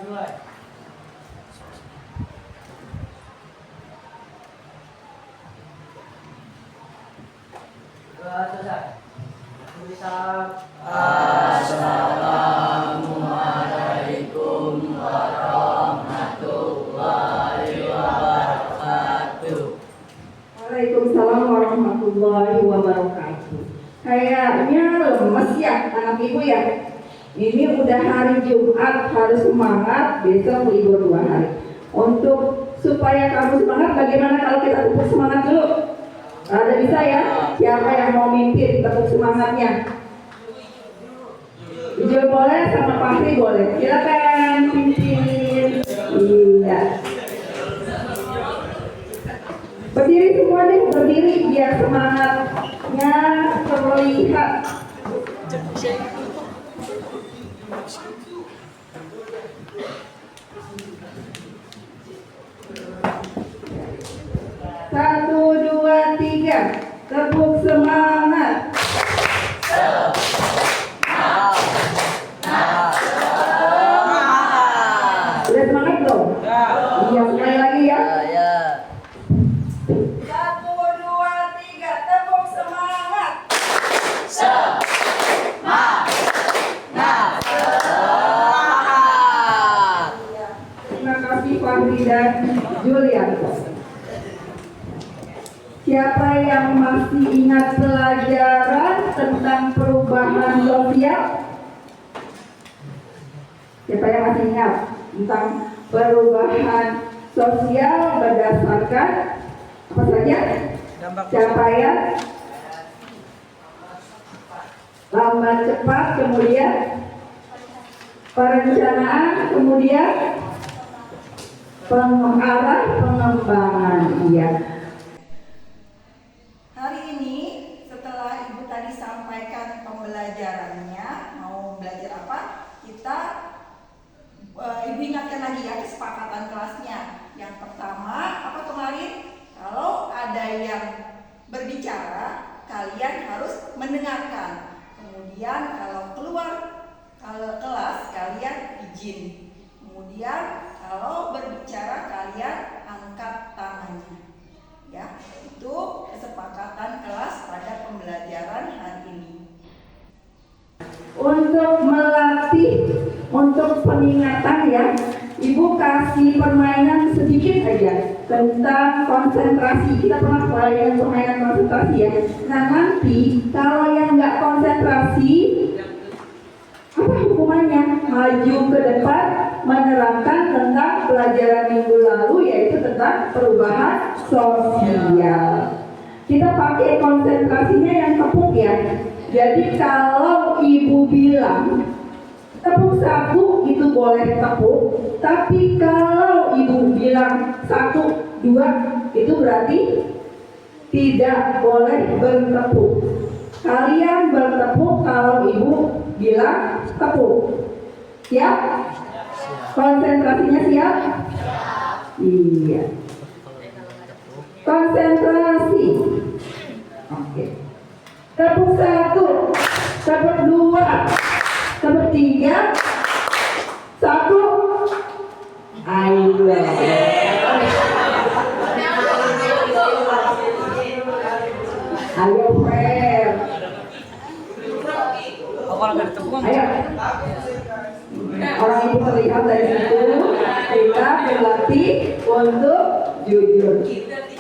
Assalamualaikum warahmatullahi wabarakatuh. Waalaikumsalam warahmatullahi wabarakatuh. Kayaknya lemes ya anak ibu ya. Ini udah hari Jumat, harus semangat, besok libur 2 hari. Untuk supaya kamu semangat, bagaimana kalau kita tepuk semangat dulu? Ada bisa ya? Siapa yang mau mimpin tepuk semangatnya? Ijul boleh, sama Fahri boleh. Silakan pimpin. Iya. Berdiri semua deh, berdiri biar semangatnya terlihat. Satu, dua, tiga, tepuk semangat. Udah semangat belum? Iya, sekali lagi ya. Satu, dua, tiga, tepuk semangat. Terima kasih Fahri dan Julianto. Siapa yang masih ingat pelajaran tentang perubahan sosial? Siapa yang masih ingat tentang perubahan sosial berdasarkan apa saja? Capaian lambat cepat, kemudian perencanaan, kemudian pengarah pengembangan. Iya. Hari ini setelah ibu tadi sampaikan pembelajarannya, mau belajar apa? Ibu ingatkan lagi ya kesepakatan kelasnya. Yang pertama, apa kemarin? Kalau ada yang berbicara, kalian harus mendengarkan. Kemudian kalau keluar kelas, kalian izin. Kemudian kalau berbicara, kalian angkat tangannya. Ya, itu kesepakatan kelas pada pembelajaran hari ini. Untuk melatih, untuk peningatan ya, ibu kasih permainan sedikit aja tentang konsentrasi. Kita pernah pelajaran permainan konsentrasi ya. Nah nanti kalau yang nggak konsentrasi, apa hukumannya? Maju ke depan menerangkan tentang pelajaran minggu lalu, yaitu tentang perubahan sosial. Kita pakai konsentrasinya yang tepuk ya. Jadi kalau ibu bilang tepuk 1, itu boleh tepuk. Tapi kalau ibu bilang 1, 2, itu berarti tidak boleh bertepuk. Kalian bertepuk kalau ibu bilang tepuk. Siap? Konsentrasinya siap? Iya. Konsentrasi. Oke. Tepuk 1, tepuk 2, tepuk 3, 1. Ayo. Ayo, Fer. Ayo. Orang ibu terlihat dari situ. Kita berlatih untuk jujur.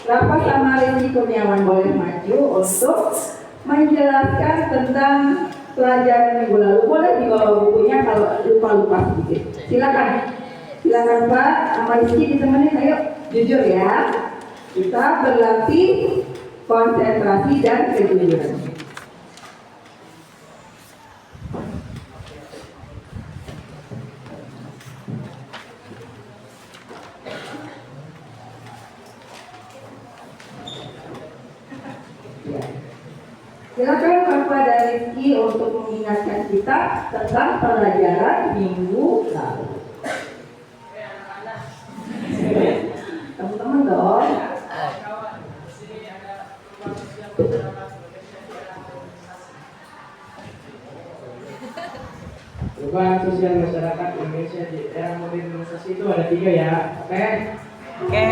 Rafa sama Rizky Kurniawan boleh maju untuk menjelaskan tentang pelajaran minggu lalu. Boleh dibawa bukunya kalau lupa-lupa sedikit. Silakan. Silakan Pak, sama Rizky ditemenin. Ayo, jujur ya. Kita berlatih konsentrasi dan kejujuran. Silakan Bapak dan Rizky untuk mengingatkan kita tentang pelajaran minggu lalu. Teman-teman dong. Perubahan sosial masyarakat Indonesia di era modernisasi itu ada 3 ya, oke? Oke.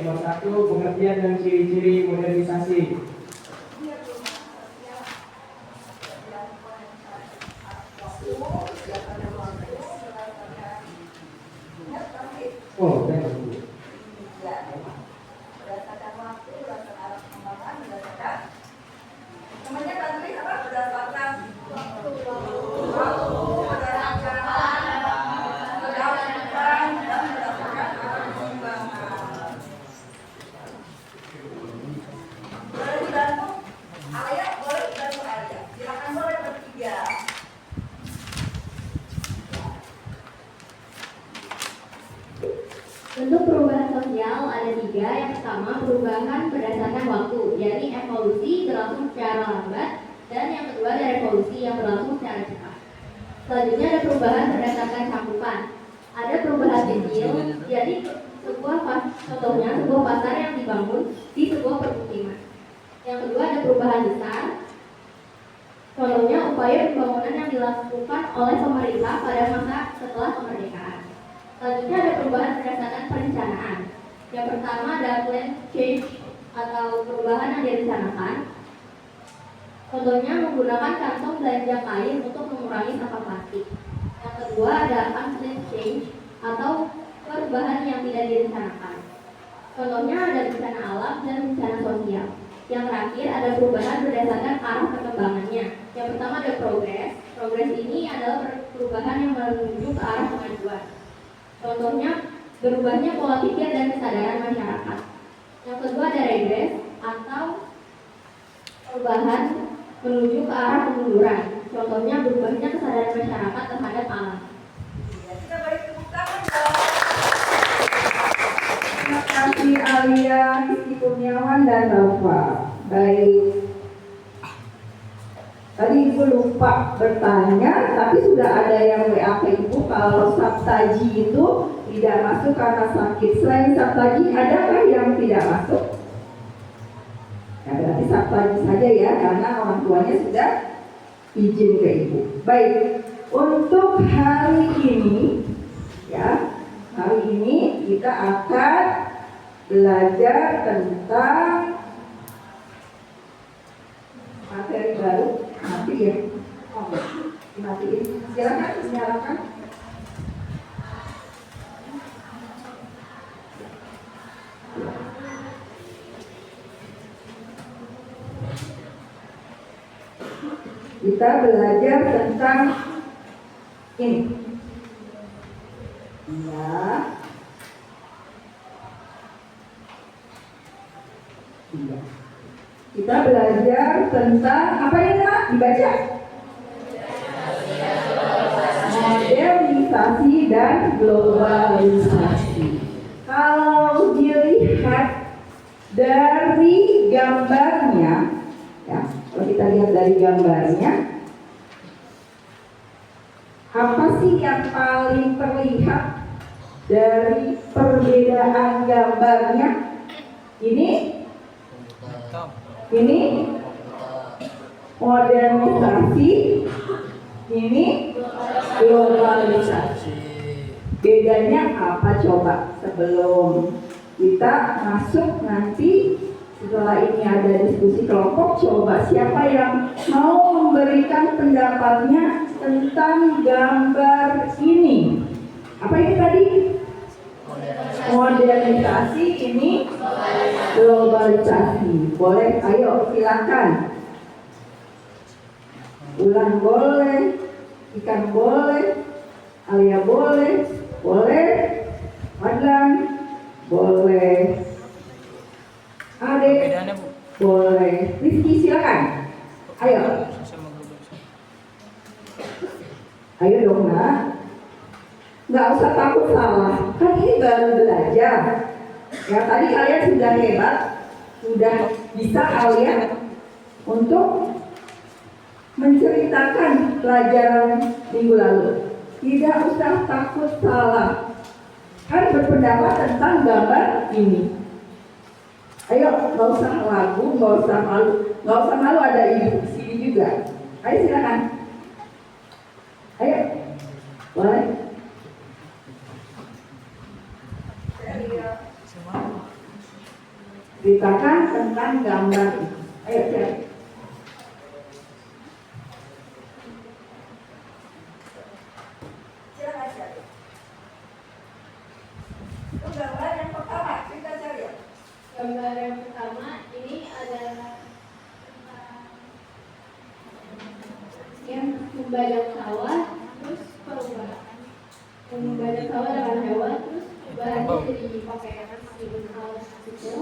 Nomor 1, pengertian dan ciri-ciri modernisasi. Oh, benar. Berdasarkan waktu, berdasarkan arah pengembangan, berdasarkan namanya tadi apa? Berdasarkan waktu, berdasarkan dan berdasarkan arah pengembangan. Boleh dibantu? Alia, boleh dibantu Alia. Silakan boleh bertiga. Untuk perubahan sosial ada 3. Yang pertama, perubahan berdasarkan waktu, yakni evolusi berlangsung secara lambat, dan yang kedua ada revolusi yang berlangsung secara cepat. Selanjutnya ada perubahan berdasarkan cakupan. Ada perubahan kecil, jadi contohnya sebuah pasar yang dibangun di sebuah permukiman. Yang kedua ada perubahan besar, contohnya upaya pembangunan yang dilakukan oleh pemerintah pada masa setelah kemerdekaan. Selanjutnya ada perubahan berdasarkan perencanaan. Yang pertama ada plan change atau perubahan yang direncanakan. Contohnya menggunakan kantong belanja kain untuk mengurangi sampah plastik. Yang kedua ada unplanned change atau perubahan yang tidak direncanakan. Contohnya ada bencana alam dan bencana sosial. Yang terakhir ada perubahan berdasarkan arah perkembangannya. Yang pertama ada progress. Progress ini adalah perubahan yang menuju ke arah kemajuan. Contohnya berubahnya pola pikir dan kesadaran masyarakat. Yang kedua ada regress atau perubahan menuju ke arah kemunduran. Contohnya berubahnya kesadaran masyarakat terhadap alam. Kita beri tepuk tangan dong. Terima kasih Alia, Siti Kurniawan dan Rafa. Baik. Tadi Ibu lupa bertanya, tapi sudah ada yang WA ke Ibu kalau Sabtaji itu tidak masuk karena sakit. Selain Sabtaji, adakah yang tidak masuk? Ya berarti Sabtaji saja ya, karena orang tuanya sudah izin ke Ibu. Baik, untuk hari ini, ya, hari ini kita akan belajar tentang materi baru. Mati ya? Oh, dimatiin. Silakan, silakan. Kita belajar tentang ini. Ya. Iya. Kita belajar tentang apa ini Nak? Dibaca. Modernisasi dan globalisasi. Kalau dilihat dari gambarnya, ya, kalau kita lihat dari gambarnya, apa sih yang paling terlihat dari perbedaan gambarnya? Ini modernisasi, ini globalisasi. Bedanya apa coba? Sebelum kita masuk nanti, setelah ini ada diskusi kelompok, coba siapa yang mau memberikan pendapatnya tentang gambar ini? Apa ini tadi? Modernisasi, ini globalisasi. Boleh, ayo silakan. Ulan boleh, ikan boleh, Alia boleh, Madlan boleh, Adek boleh, Rizky silakan. Ayo dong Nak. Nggak usah takut salah, kan ini baru belajar. Ya tadi kalian sudah hebat, sudah bisa kalian untuk menceritakan pelajaran minggu lalu. Tidak usah takut salah, kan berpendapat tentang gambar ini. Ayo, nggak usah ragu, nggak usah malu, ada ibu di sini juga. Ayo silakan. Ayo, boleh. Ceritakan tentang gambar itu. Ayo cari. Silakan cari. Itu gambar yang pertama, kita cari ya. Gambar yang pertama ini adalah yang membajak sawah, terus perubahan membajak sawah dengan hewan, terus perubahannya jadi pakaian mesin alas gitu.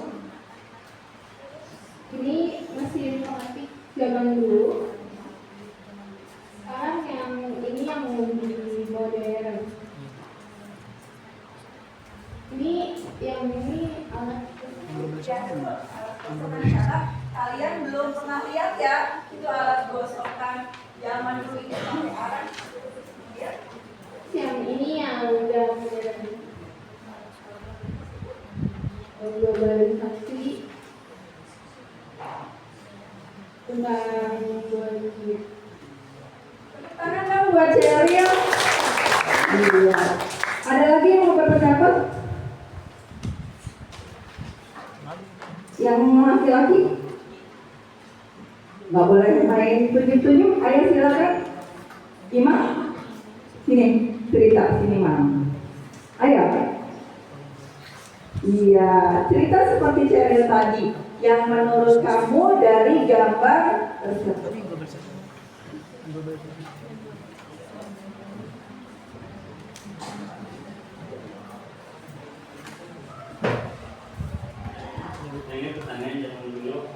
Ini mesin pematik zaman dulu. Sekarang yang ini yang lebih modern. Ini yang ini alat Kalian belum pernah lihat ya, itu alat gosokan zaman dulu itu pakai arang. Ya. yang ini yang udah modern. Globalisasi tentang duit. Tangan dong buat Ceria. Iya. Ada lagi yang mau berpendapat? Yang laki-laki? Nggak boleh main tunjuk-tunjuk. Ayo silakan. Imam, sini cerita sini Mam. Ayo. Iya, cerita seperti Ceria tadi. Yang menurut kamu dari gambar tersebut. Ini pertanyaan zaman dulu.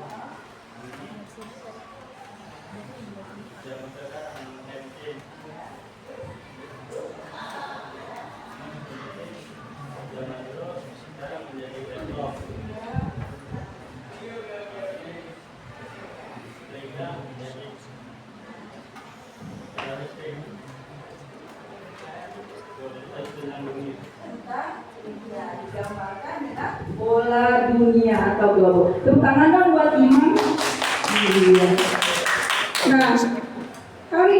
Sekarang menjadi develop. Sehingga menjadi Digambarkan dengan bola dunia atau globo. Tepuk tangan dong buat Imam. Iya. Nah, hari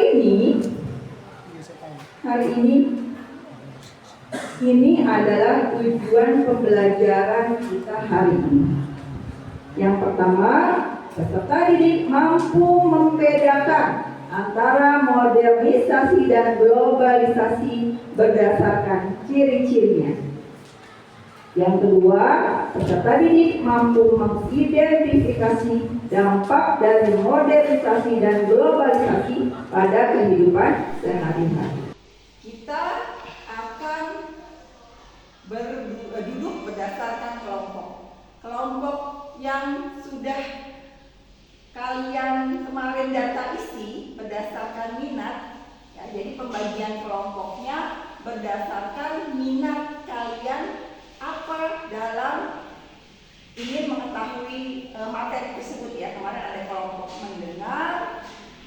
ini adalah tujuan pembelajaran kita hari ini. Yang pertama, peserta didik mampu membedakan antara modernisasi dan globalisasi berdasarkan ciri-cirinya. Yang kedua, peserta didik mampu mengidentifikasi dampak dari modernisasi dan globalisasi pada kehidupan sehari-hari. Kita akan duduk berdasarkan kelompok. Kelompok yang sudah kalian kemarin data isi berdasarkan minat, ya, jadi pembagian kelompoknya berdasarkan minat kalian apa dalam ingin mengetahui materi tersebut ya. Kemarin ada kelompok mendengar,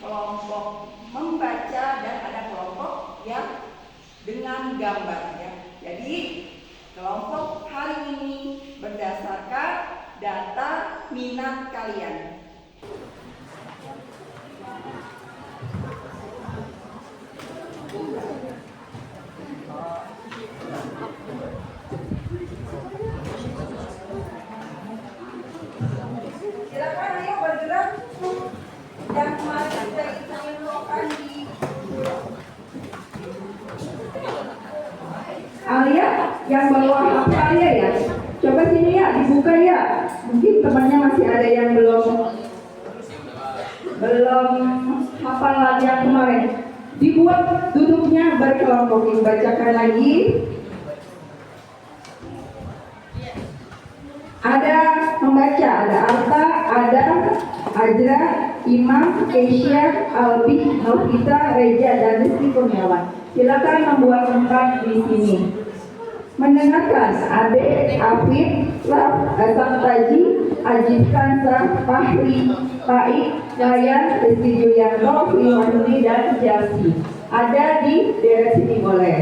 kelompok membaca, dan ada kelompok yang dengan gambar ya. Jadi kelompok hari ini berdasarkan data minat kalian. Silakan ayo bergerak. Yang kemarin kita infokan di Alia yang bawa HP Alia ya. Coba sini ya, dibuka ya. Mungkin temannya masih ada yang belum hafal lagi yang kemarin. Dibuat duduknya berkelompok. Bacakan lagi. Ada membaca, ada Arta, ada Ajra, Imam, Keisha, Albi, Novita, Reja, dan Rizky Kurniawan. Silakan membuat tempat di sini. Mendengarkan Ade, Afif, Saktaji, Ajib Kansa, Fahri, Faik, Ryan, Rizky Julianto, Filmanuri, dan Jalsi. Ada di daerah sini boleh.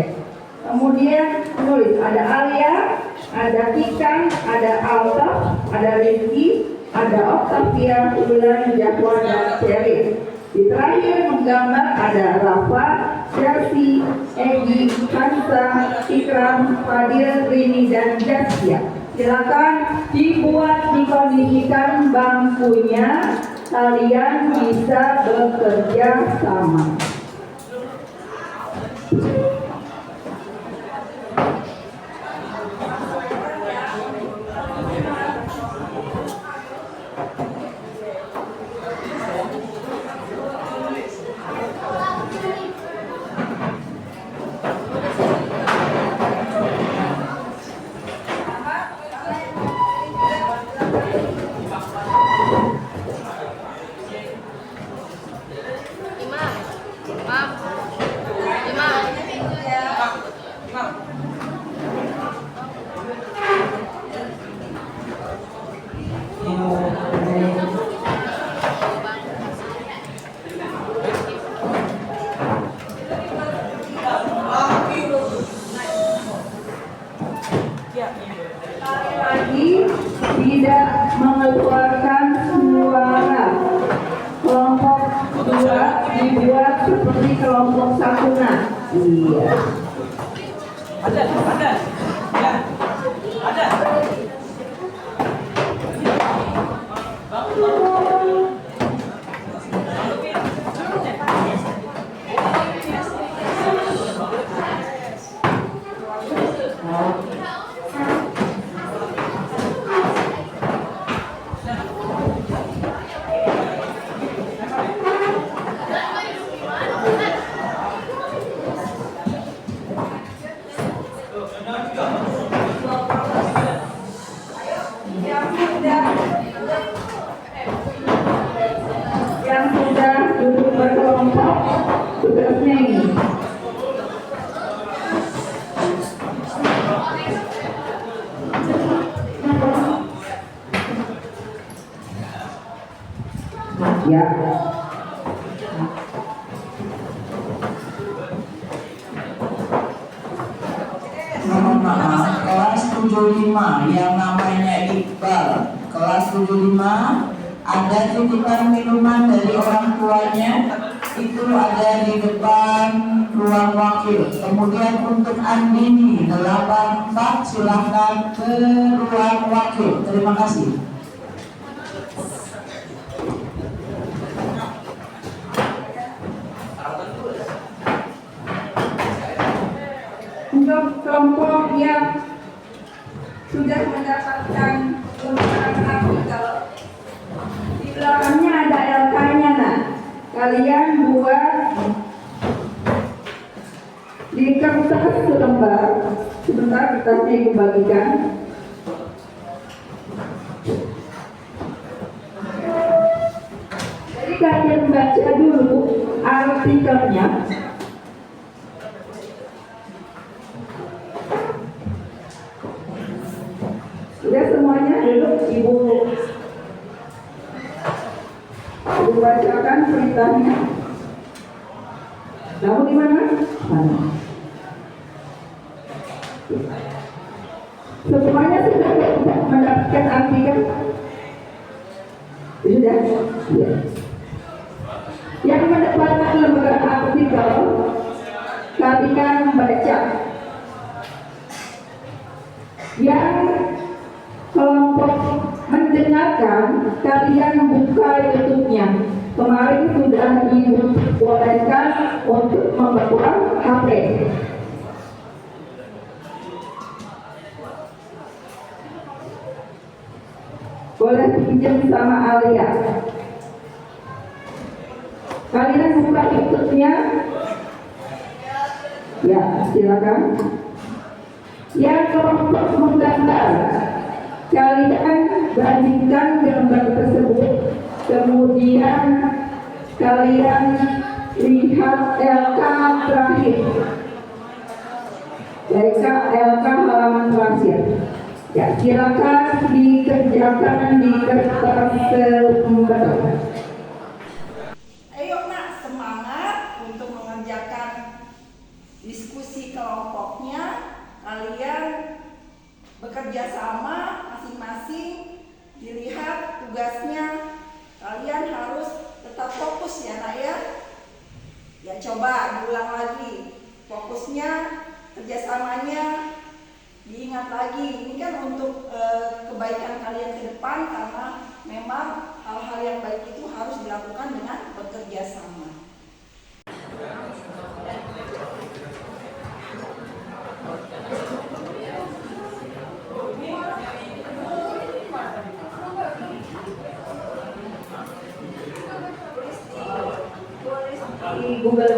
Kemudian menulis ada Alia, ada Kikang, ada Alta, ada Rizky, ada Octavia, Ulan, Jakwa, dan Cherry. Di terakhir menggambar ada Rafa, Chelsea, Egi, Hansa, Ikram, Fadil, Rini, dan Jasya. Silakan dibuat dikondisikan bangkunya, kalian bisa bekerja sama. Lagi tidak mengeluarkan suara. Kelompok 2 dibuat seperti kelompok sakuna. Iya. Ada. Ya. Ada. Yang sudah duduk berkelompok, tugasnya ini. Ya. Mohon maaf, kelas 75 yang namanya Iqbal, kelas 75 ada titipan minuman dari orang tuanya, itu ada di depan ruang wakil. Kemudian untuk Andini 84 silahkan ke ruang wakil. Terima kasih. Untuk kelompok yang sudah mendapatkan undangan artikel, di belakangnya ada LK-nya. Nah, kalian buat di kertas selembar. Sebentar kertasnya ibu bagikan. Jadi kalian baca dulu artikelnya. Sudah semuanya duduk, ibu bacakan perintahnya. Kamu di mana? Mana? Semuanya sudah mendapatkan artikel. Sudah? Ya. Yang mendapatkan lembaga artikel, kalian membaca. Yang kelompok mendengarkan, kalian membuka YouTube-nya. Kemarin sudah dibolehkan untuk membawa HP. Boleh pinjam sama Alia. Kalian buka YouTube-nya. Ya, silakan. Yang kelompok menggambar, kalian bandingkan gambar tersebut, kemudian kalian lihat LK terakhir, LK halaman terakhir. Ya, silakan dikerjakan di kertas selembar. Ayo nak, semangat untuk mengerjakan diskusi kelompoknya. Kalian bekerja sama masing-masing, dilihat tugasnya. Kalian harus tetap fokus ya nak ya. Ya coba diulang lagi, fokusnya, kerjasamanya diingat lagi. Ini kan untuk kebaikan kalian ke depan, karena memang hal-hal yang baik itu harus dilakukan dengan bekerja sama. Di Google.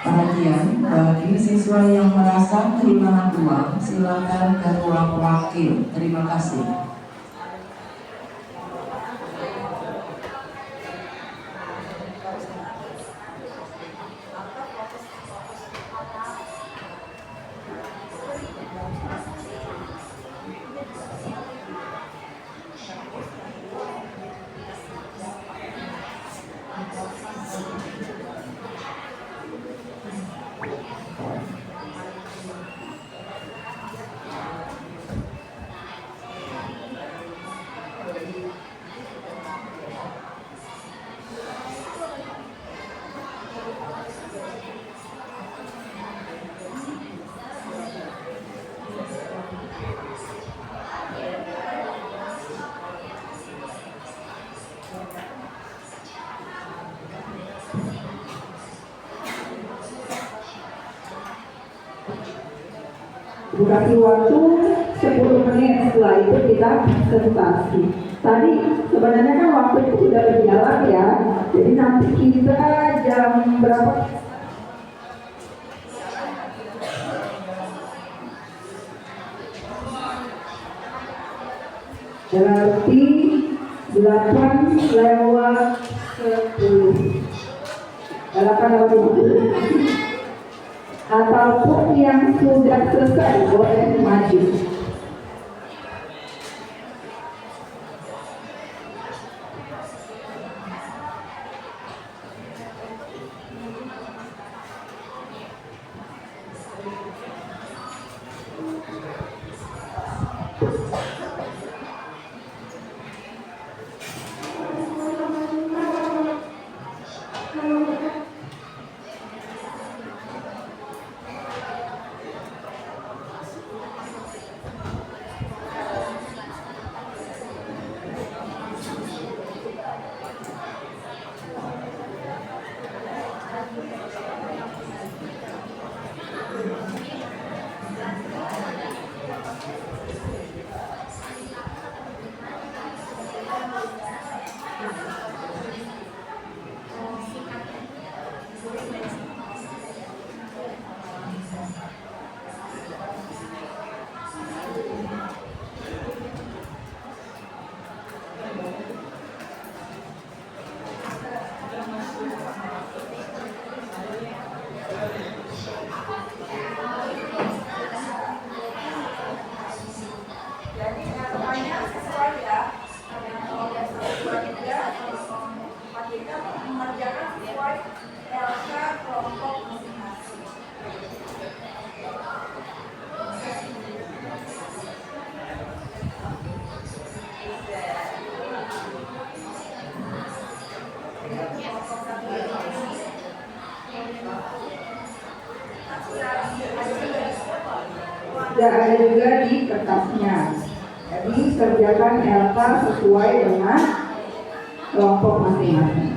Perhatian, bagi siswa yang merasa kehilangan uang, silakan ke ruang wakil. Terima kasih. Dikasih waktu 10 menit, setelah itu kita presentasi. Tadi sebenarnya kan waktu itu sudah berjalan ya, jadi nanti kita jam berapa? berarti 8/10. 8/50. Ataupun yang sudah selesai boleh maju. Jadi semuanya sesuai ya. Kalau yang sesuai juga, kita mengerjakan sesuai LK kelompok masing-masing. Tidak ada juga di kertasnya. Jadi kerjakan LK sesuai dengan kelompok masing-masing.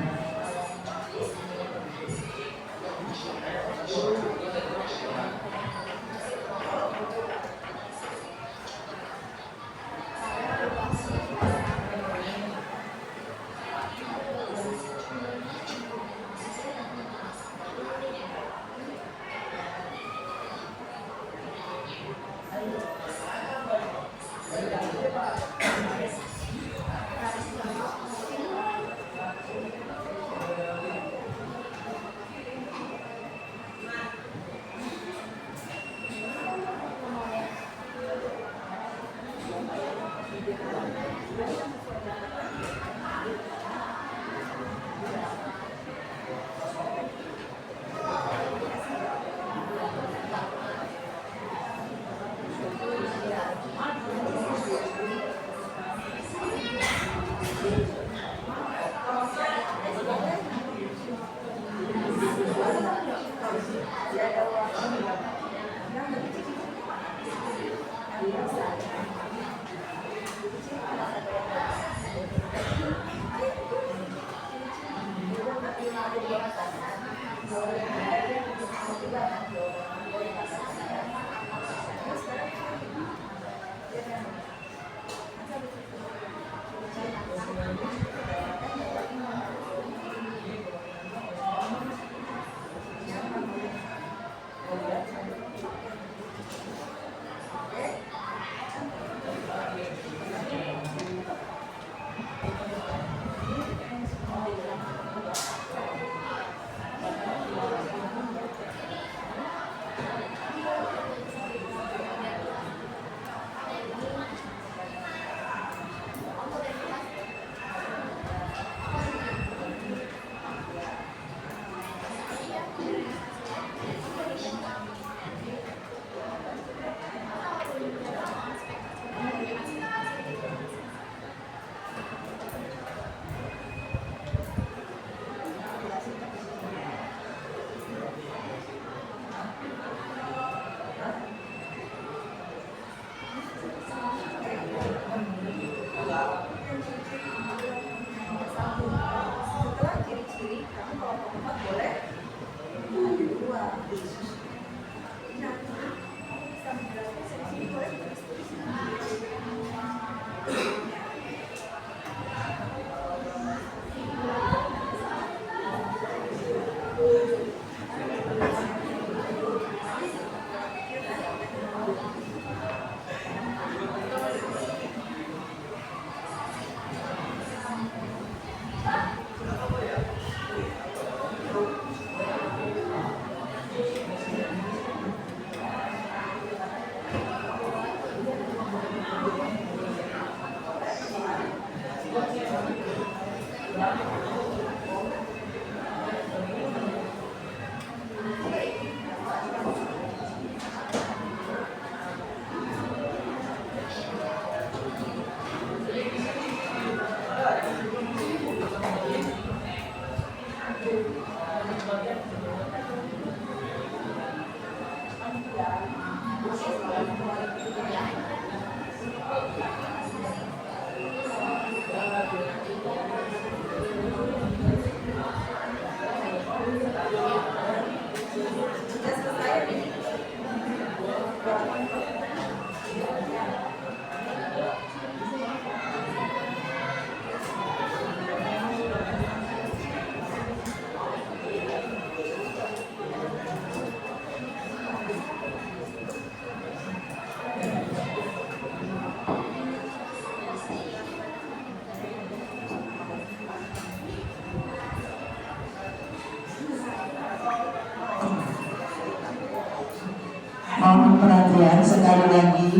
Dan sekali lagi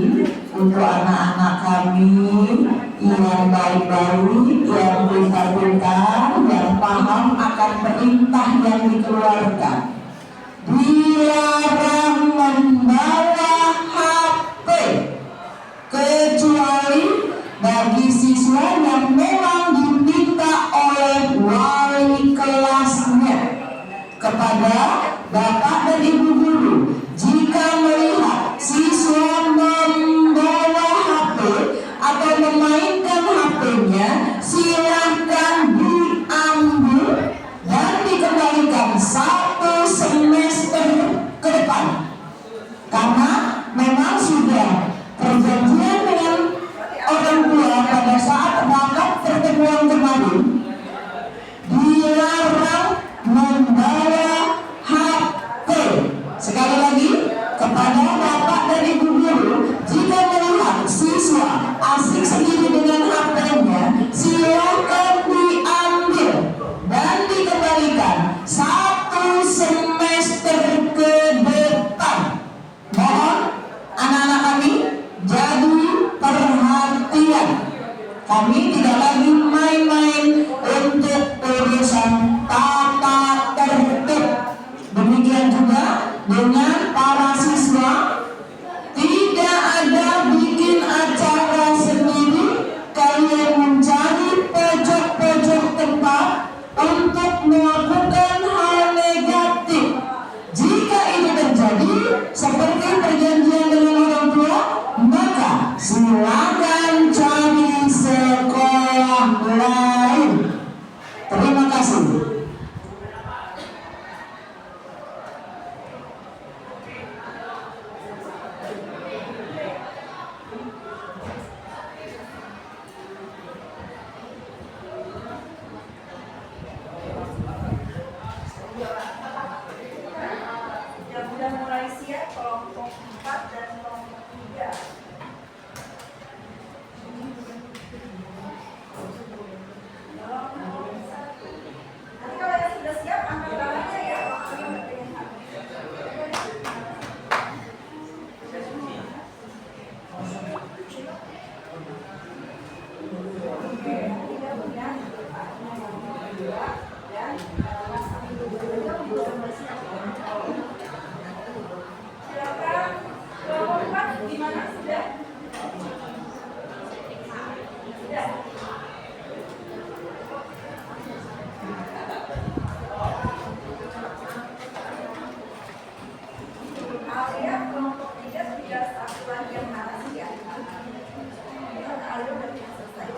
untuk anak-anak kami yang baik-baik, yang pintar-pintar, yang paham akan perintah yang dikeluarkan, dilarang membawa HP kecuali bagi siswa yang memang diminta oleh wali kelasnya. Kepada Bapak dan Ibu guru, jika melihat siswa membawa HP atau memainkan HP-nya, silahkan diambil dan dikembalikan 1 semester ke depan. Karena memang sudah perjanjian dengan orang tua pada saat rapat pertemuan kemarin, dilarang membawa HP. Sekali lagi, kepada Bapak dan Ibu guru, jika melihat siswa asik sendiri dengan HP-nya, silakan diambil dan dikembalikan 1 semester ke depan. Mohon anak-anak kami jadi perhatian. Kami tidak lagi main-main untuk urusan tata tertib. Demikian juga dengan para siswa, tidak ada bikin acara sendiri. Kalian mencari pojok-pojok tempat untuk melakukan hal negatif. Jika itu terjadi seperti perjanjian dengan orang tua, maka silakan cari sekolah lain. Terima kasih. Sudah mulai siap kelompok 4 dan kelompok 3. Nanti kalau yang sudah siap angkat tangannya ya. Silakan kelompok 4 gimana sudah? Sudah. Alia kelompok 3 sudah satu lagi yang mana sih ya? Alia udah selesai.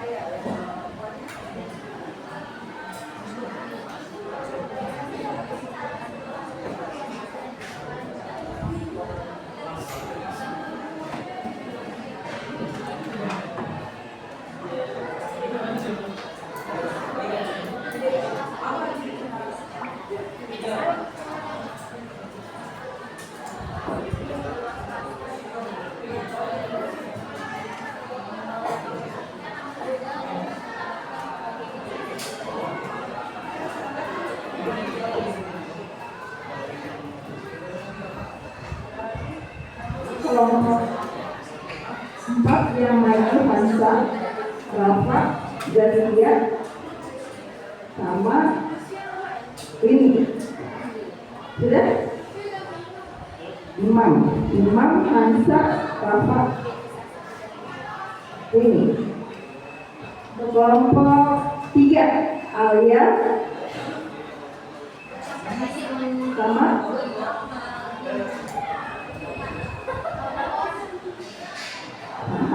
Ayo. yang lainnya Hansa, Rafa, Zakia, sama ini. Sudah? Imam, Hansa, Rafa, ini. Kelompok 3 Alia, sama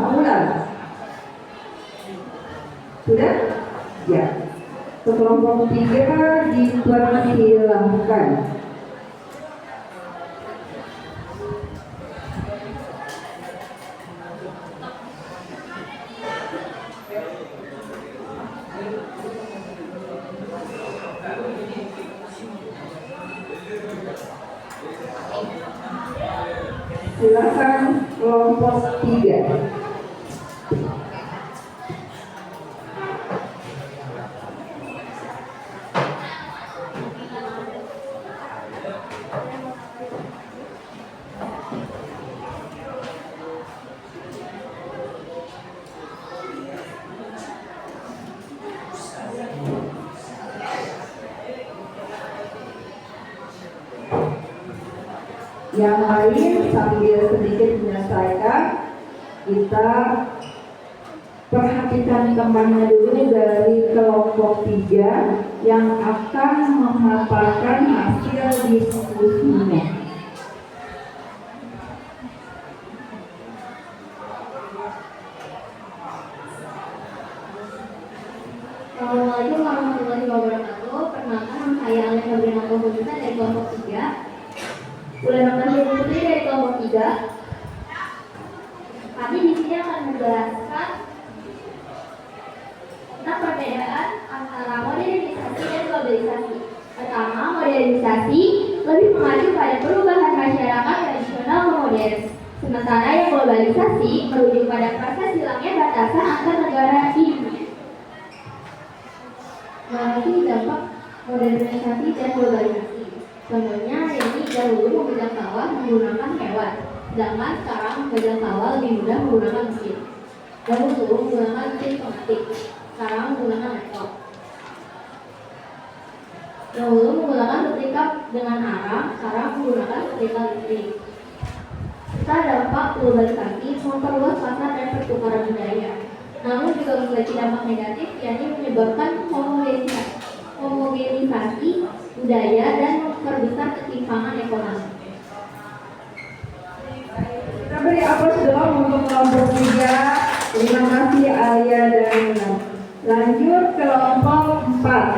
Aulan. Sudah? Ya. Kelompok 3 dipersilahkan. Silakan kelompok 3. Yang lain sambil sedikit menyelesaikan, kita perhatikan temannya dulu dari kelompok 3 yang akan memaparkan hasil diskusinya. Assalamualaikum warahmatullahi wabarakatuh. Perkenalkan, saya Alena Sabrina Komunita dari kelompok 3. Boleh nonton Putri dari kelompok 3. Kami di sini akan menjelaskan tentang perbedaan antara modernisasi dan globalisasi. Pertama, modernisasi lebih mengacu pada perubahan masyarakat tradisional ke modern. Sementara yang globalisasi merujuk pada proses hilangnya batasan antar negara di dunia. Mengenai dampak modernisasi dan globalisasi. Contohnya, ini dahulu memegang kawah menggunakan hewan, sedangkan sekarang memegang kawah lebih mudah menggunakan mesin. Dahulu menggunakan mesin pengetik, sekarang menggunakan laptop. Dahulu menggunakan setrika dengan arang, sekarang menggunakan setrika listrik. Serta dampak globalisasi memperluas pasar dan pertukaran budaya. Namun juga memiliki dampak negatif, yakni menyebabkan homogenisasi budaya dan memperbesar ketimpangan ekonomi. Kita beri aplaus dong untuk kelompok 3. Terima kasih Alia dan Nina. Lanjut kelompok 4.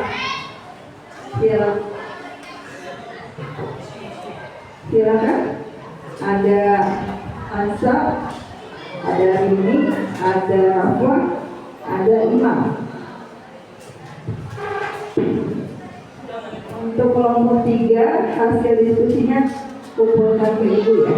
Silakan. Ada Ansa, ada Rini, ada Rafa, ada Imam. Untuk kelompok 3 hasil diskusinya kumpulkan ke ibu ya.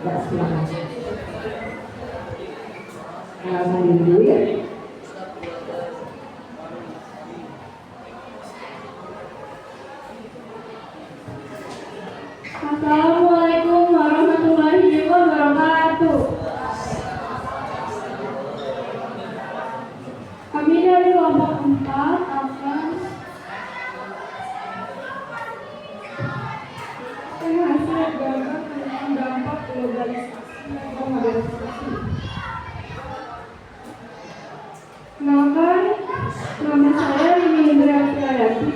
Ya, silakan. Sambil dulu ya. Assalamualaikum warahmatullahi wabarakatuh. Kami dari kelompok 4 akan hasil gambar tentang dampak globalisasi dan modernisasi. Kenalkan, nama saya Rini Indra Prayati.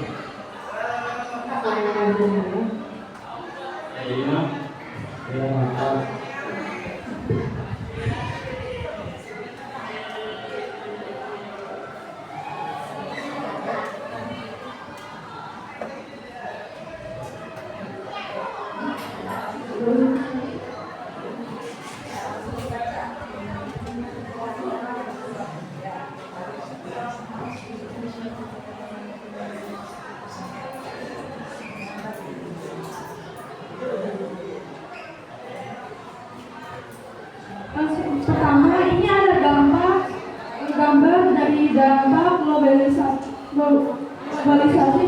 gambar dari dampak globalisasi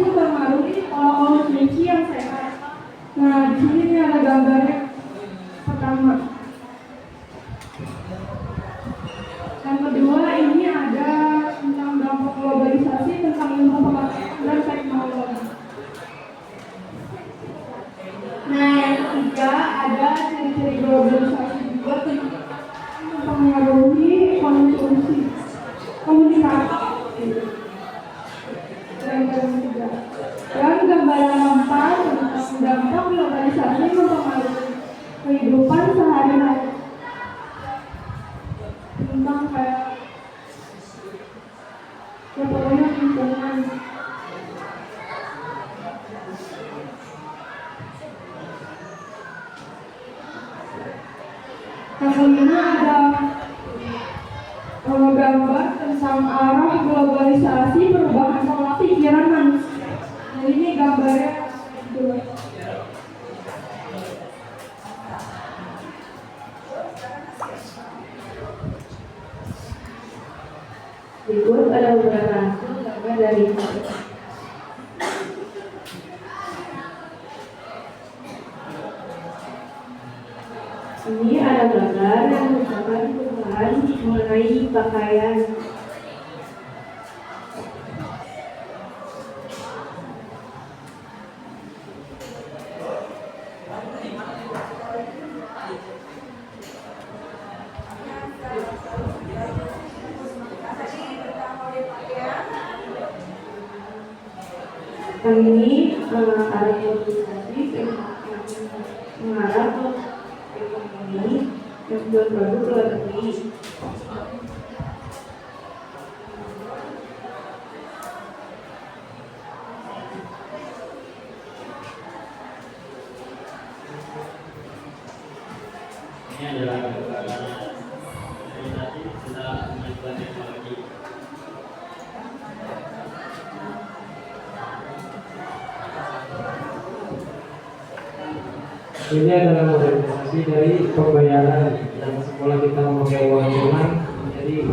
itu mempengaruhi pola konsumsi yang sehat. Nah, di sini nih ada gambarnya pertama. Yang kedua ini ada tentang dampak globalisasi tentang ilmu pengetahuan dan teknologi. Nah, yang ketiga ada ciri-ciri globalisasi juga tentang mempengaruhi konsumsi komunikasi. Dan ketiga, dan gambaran 4 tentang dampak globalisasi mempengaruhi kehidupan sehari-hari. Tentang kayak ya pokoknya lingkungan. Yang kelima ada gambar tentang arah globalisasi perubahan pola pikiran manusia. Nah, ini gambarnya dua. Berikut ada beberapa hasil gambar dari ini ada gambar yang merupakan perubahan mengenai pakaian. Kali ini ada globalisasi mengarah ke ekonomi yang berproduk luar negeri. Ini adalah globalisasi tentang kemajuan teknologi. Ini adalah modernisasi dari pembayaran yang sekolah kita memakai uang tunai menjadi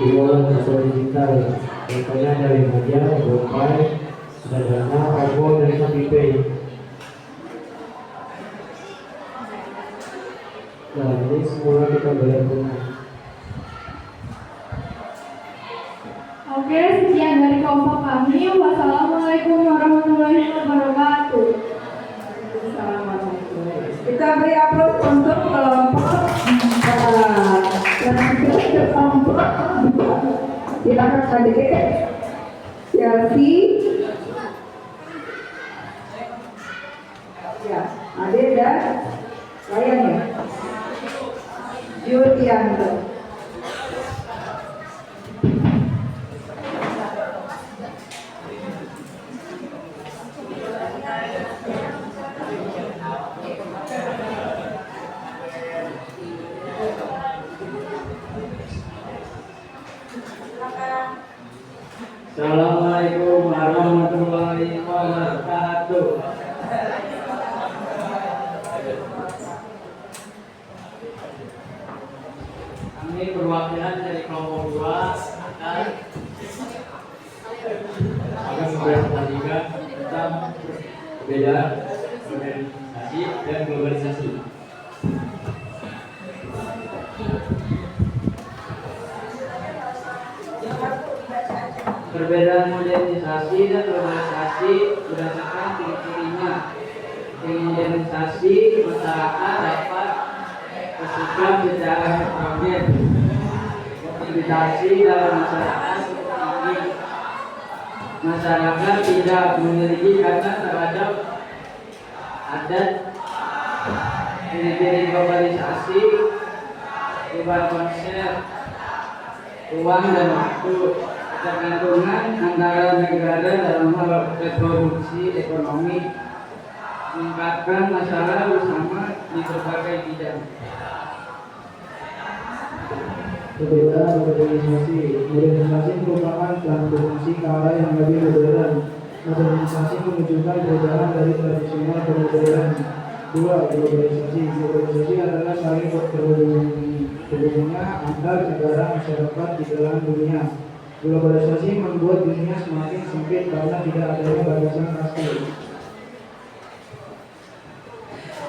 uang digital. Contohnya dari Media, GoPay, Dana, Pago, dan ShopeePay. Nah, ini semua kita bayar tunai. Oke, sekian dari kelompok kami. Wassalamualaikum warahmatullahi wabarakatuh. Kita beri aplaus untuk kelompok silakan hadir. Chelsea, ya, hadir dan Ryan ya, Julianto. Assalamualaikum warahmatullahi wabarakatuh. Kami perwakilan dari kelompok 2 akan mempresentasikan tentang perbedaan modernisasi dan globalisasi. Perbedaan modernisasi dan globalisasi berdasarkan ciri-cirinya. Dengan modernisasi, masyarakat dapat bersikap secara heterogen. Aktivitas dalam masyarakat tinggi. Masyarakat tidak memiliki kata terhadap adat. Ciri-ciri globalisasi perubahan konsep uang dan waktu, ketergantungan antara negara dalam hal reproduksi ekonomi, meningkatkan masalah bersama di berbagai bidang. Perbedaan modernisasi. Modernisasi merupakan transformasi ke arah yang lebih modern. Modernisasi menunjukkan perubahan dari tradisional ke modern. 2. Globalisasi. Globalisasi adalah saling berhubungan hubungannya antar negara masyarakat di dalam dunia. Globalisasi membuat dunia semakin sempit karena tidak adanya batasan kasta.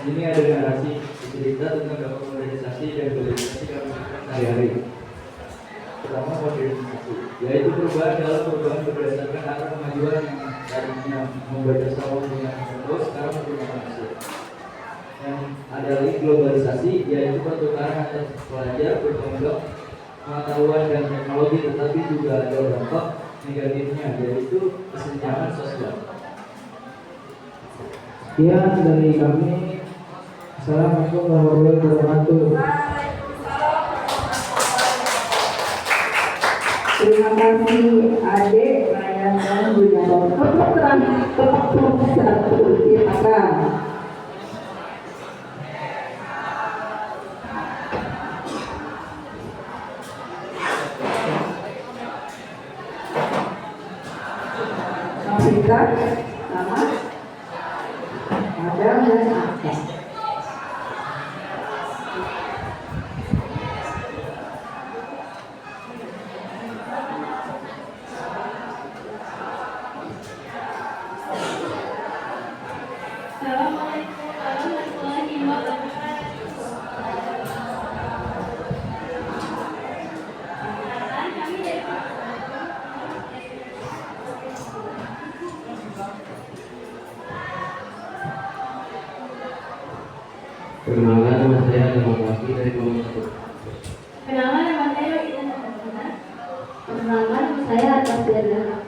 Ini ada narasi cerita tentang dampak modernisasi dan globalisasi dalam kehidupan sehari-hari. Pertama, modernisasi, yaitu perubahan dalam perubahan berdasarkan arah kemajuan yang tadinya membaca sama dengan terus sekarang menggunakan hasil. Yang ada lagi globalisasi, yaitu pertukaran antar pelajar berkembang pengetahuan dan teknologi, tetapi juga ada dampak negatifnya, yaitu kesenjangan sosial. Sekian dari kami. Assalamualaikum warahmatullahi wabarakatuh. Terima kasih adik Ryan dan Bunda. Silakan. Kita sama Adam dan Aksa. Assalamualaikum warahmatullahi wabarakatuh. Kami dari Perkenalkan, nama saya Ahmad Rafi dari Kelompok 1. Perkenalkan, nama saya Ida Nurhayati. Perkenalkan, nama saya Atas Diana.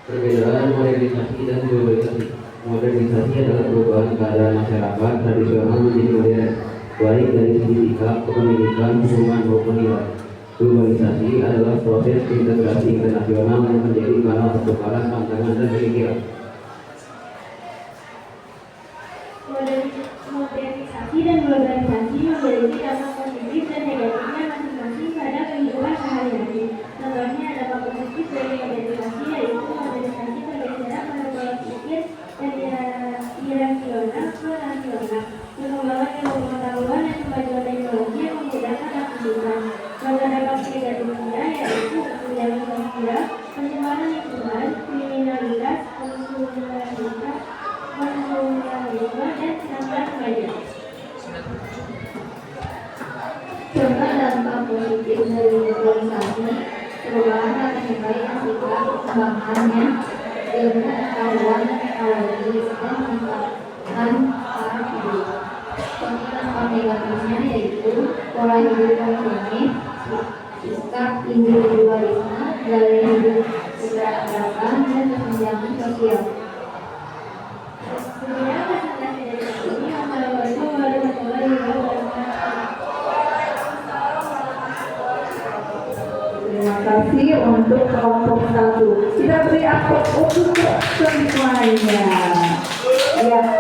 Perbedaan modernisasi dan globalisasi. Modernisasi adalah perubahan keadaan masyarakat tradisional menjadi modern, baik dari segi sikap, kepemilikan, hubungan maupun nilai. Globalisasi adalah proses integrasi internasional yang menjadi kanal pertukaran pandangan dan pemikiran. Modernisasi dan globalisasi memiliki dampak positif dan negatifnya masing-masing pada kehidupan sehari-hari. Contohnya dampak positif dari modernisasi yaitu modernisasi pergeseran pada pola pikir dari irasional ke rasional. Perkembangan ilmu pengetahuan dan kemajuan teknologi yang memudahkan aktivitas. Pada dampak negatifnya yaitu kesenjangan sosial, pencemaran lingkungan, kriminalitas, dan standar remaja. Contoh dampak positif dari globalisasi, perubahan akan nilai akibat perkembangannya ilmu pengetahuan dan teknologi dan meningkatkan para hidup. Contoh dampak negatifnya yaitu pola hidup ekonomi, sikap individualisme, gaya hidup keberagaman, dan kesenjangan sosial. Sebenarnya presentasi dari ini Assalamualaikum warahmatullahi wabarakatuh. Terima kasih untuk kelompok 1. Kita beri aplaus untuk semuanya. Ya,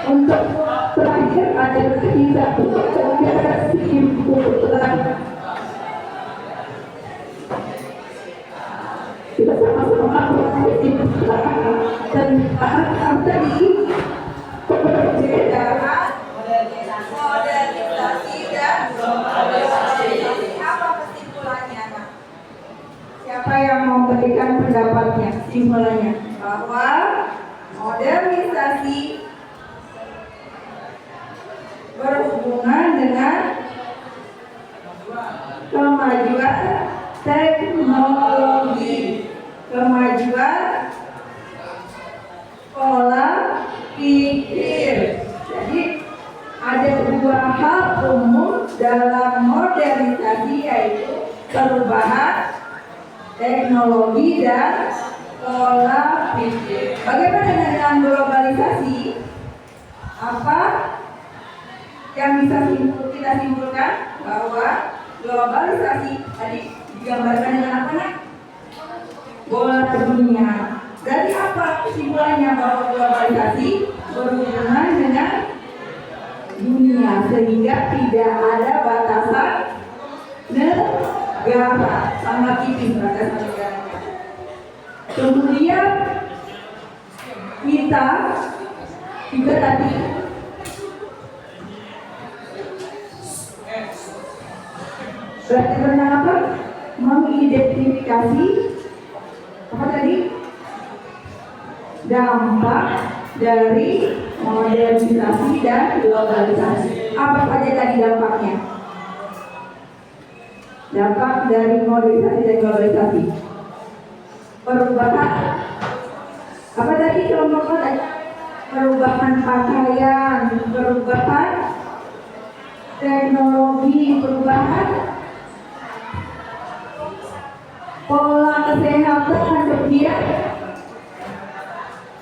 untuk terakhir ada kita kesimpulan. Kita sama-sama kesimpulan tentang tadi perbedaan modernisasi dan globalisasi. Apa kesimpulannya, Nak? Siapa yang mau memberikan pendapatnya, kesimpulannya? Bahwa modernisasi berhubungan dengan kemajuan teknologi, kemajuan pola pikir. Jadi ada dua hal umum dalam modernisasi yaitu perubahan teknologi dan pola pikir. Bagaimana dengan globalisasi? Apa yang bisa kita simpulkan? Bahwa globalisasi tadi digambarkan dengan apa, Nak? Bola dunia. Jadi apa kesimpulannya? Bahwa globalisasi berhubungan dengan dunia sehingga tidak ada batasan negara, sangat tipis batasan negaranya. Kemudian kita juga tadi berarti tentang apa? Mengidentifikasi apa tadi? Dampak dari modernisasi dan globalisasi. Apa saja tadi dampaknya? Dampak dari modernisasi dan globalisasi. Perubahan apa tadi kelompok perubahan pakaian, perubahan teknologi, perubahan pola kesehatan kemudian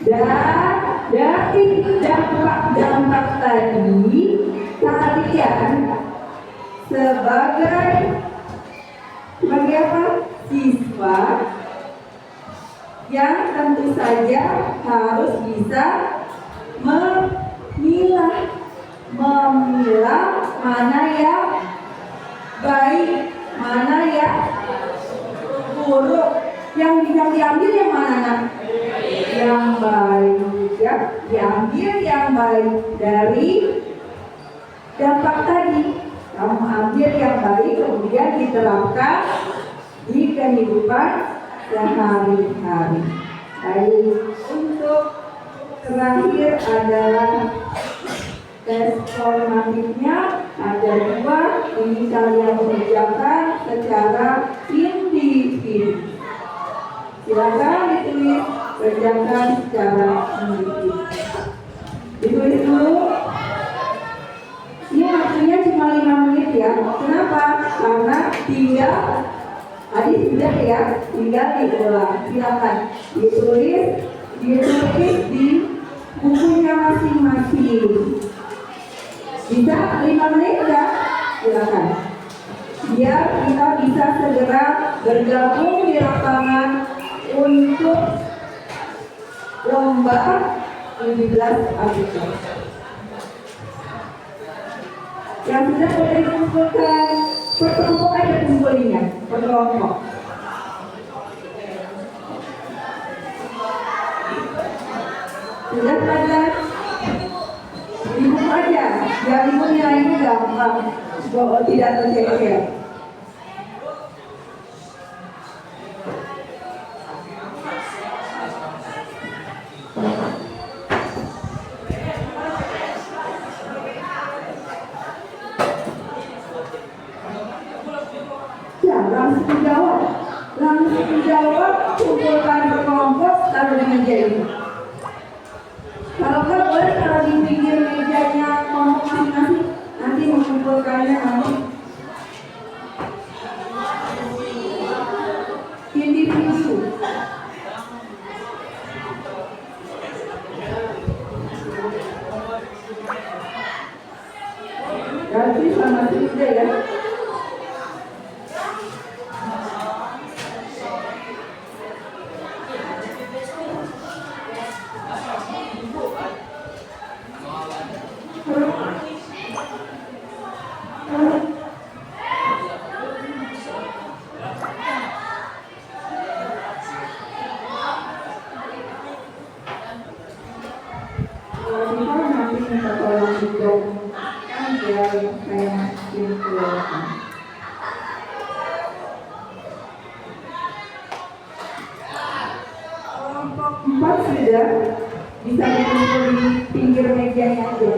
dan dari dampak tadi kalian sebagai apa? Siswa yang tentu saja harus bisa memilah mana yang baik, mana yang buruk, yang diambil yang mana nak? Yang baik, ya, diambil yang baik dari dampak tadi. Kamu ambil yang baik kemudian diterapkan di kehidupan sehari-hari. Baik, untuk terakhir adalah tes formatifnya ada 2. Ini kalian kerjakan secara individu. Silakan ditulis, kerjakan secara individu. Ditulis dulu. Ini waktunya cuma 5 menit ya. Kenapa? Karena tinggal tadi sudah ya, tinggal diulang. Silakan ditulis di bukunya masing-masing. Bisa 5 menit ya? Silakan. Biar kita bisa segera bergabung di lapangan untuk lomba 17 Agustus. Yang sudah boleh dikumpulkan, per kelompok aja kumpulinya, per kelompok. Sudah pada di buku aja, biar ibu nilainya gampang, tidak tercecer. Langsung jawab, kumpulkan berkelompok, taruh di meja ini. Kalau nggak boleh taruh di pinggir mejanya kelompok masing-masing, nanti mengumpulkannya nanti individu. Berarti sama saja ya. Kelompok 4 sudah bisa dikumpul di pinggir mejanya aja.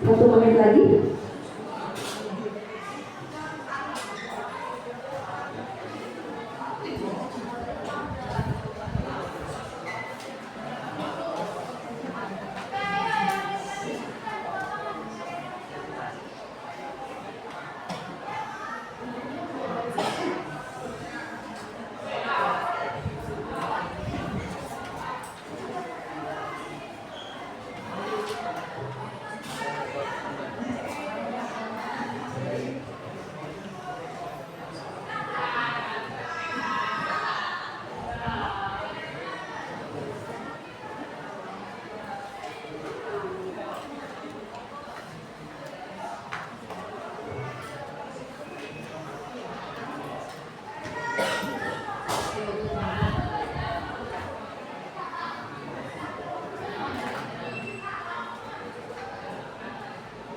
1 menit lagi.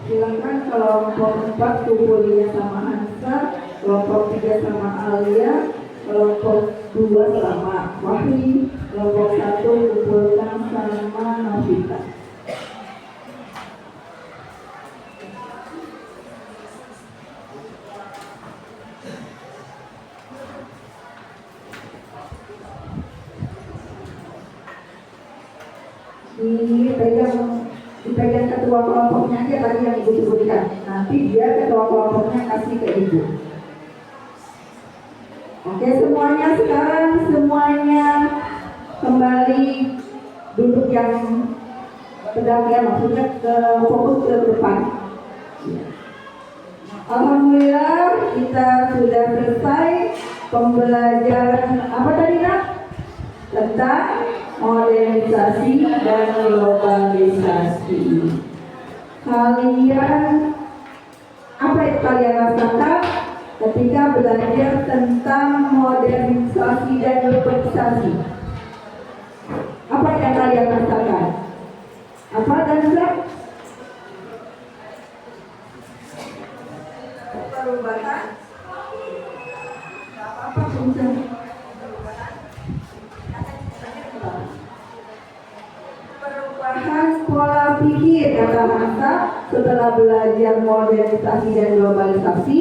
Silakan kelompok 4 kumpulnya sama Hansa, kelompok 3 sama Alia, kelompok 2 sama Wahyu, kelompok 1 kumpulkan sama Novita. Dipegang ketua kelompoknya aja tadi yang ibu sebutkan. Nanti dia ketua kelompoknya kasih ke ibu. Oke, semuanya sekarang kembali duduk yang tegaknya, maksudnya ke fokus ke depan. Alhamdulillah kita sudah selesai pembelajaran apa tadi nak? Tentang modernisasi dan globalisasi. Apa yang kalian rasakan ketika belajar tentang modernisasi dan globalisasi? Apa yang kalian rasakan? Apa dan enggak? Perubahan? Apa perubahan? Perubahan pola pikir kata Hansa setelah belajar modernisasi dan globalisasi,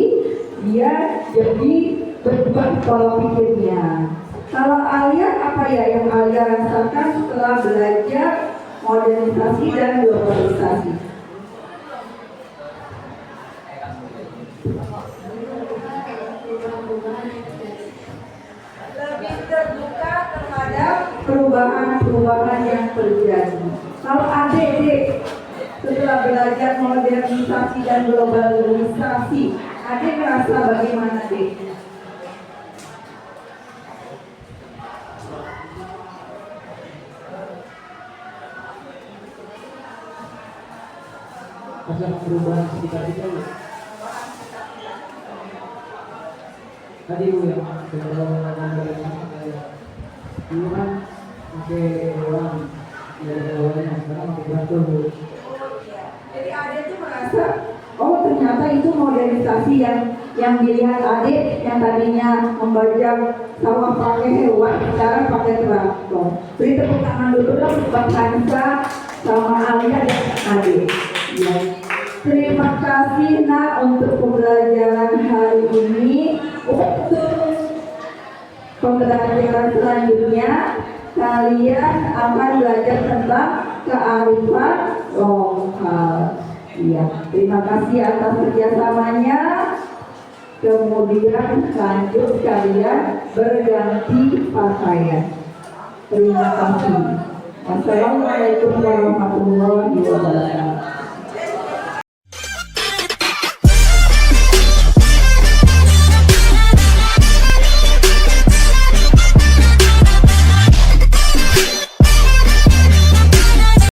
dia jadi berubah pola pikirnya. Kalau Alia, apa ya yang Alia rasakan setelah belajar modernisasi dan globalisasi? Lebih terbuka terhadap perubahan-perubahan yang terjadi. Kalau adik setelah belajar modernisasi dan globalisasi, adik merasa bagaimana, Dek? masalah perubahan sekitar kita Bu. Tadi Bu yang ngomong dari saya dulu kan pakai hewan dari hewannya, sekarang pakai traktor Bu. Jadi Ade tuh merasa, oh ternyata itu modernisasi yang dilihat Ade yang tadinya membajak sawah pakai hewan, sekarang pakai traktor. Beri tepuk tangan dulu dong buat Hansa sama Alia dan Ade. Ya. Terima kasih Nak untuk pembelajaran hari ini. Untuk pembelajaran selanjutnya kalian akan belajar tentang kearifan lokal. Iya, terima kasih atas kerjasamanya. Kemudian lanjut kalian berganti pakaian. Terima kasih. Wassalamualaikum warahmatullahi wabarakatuh.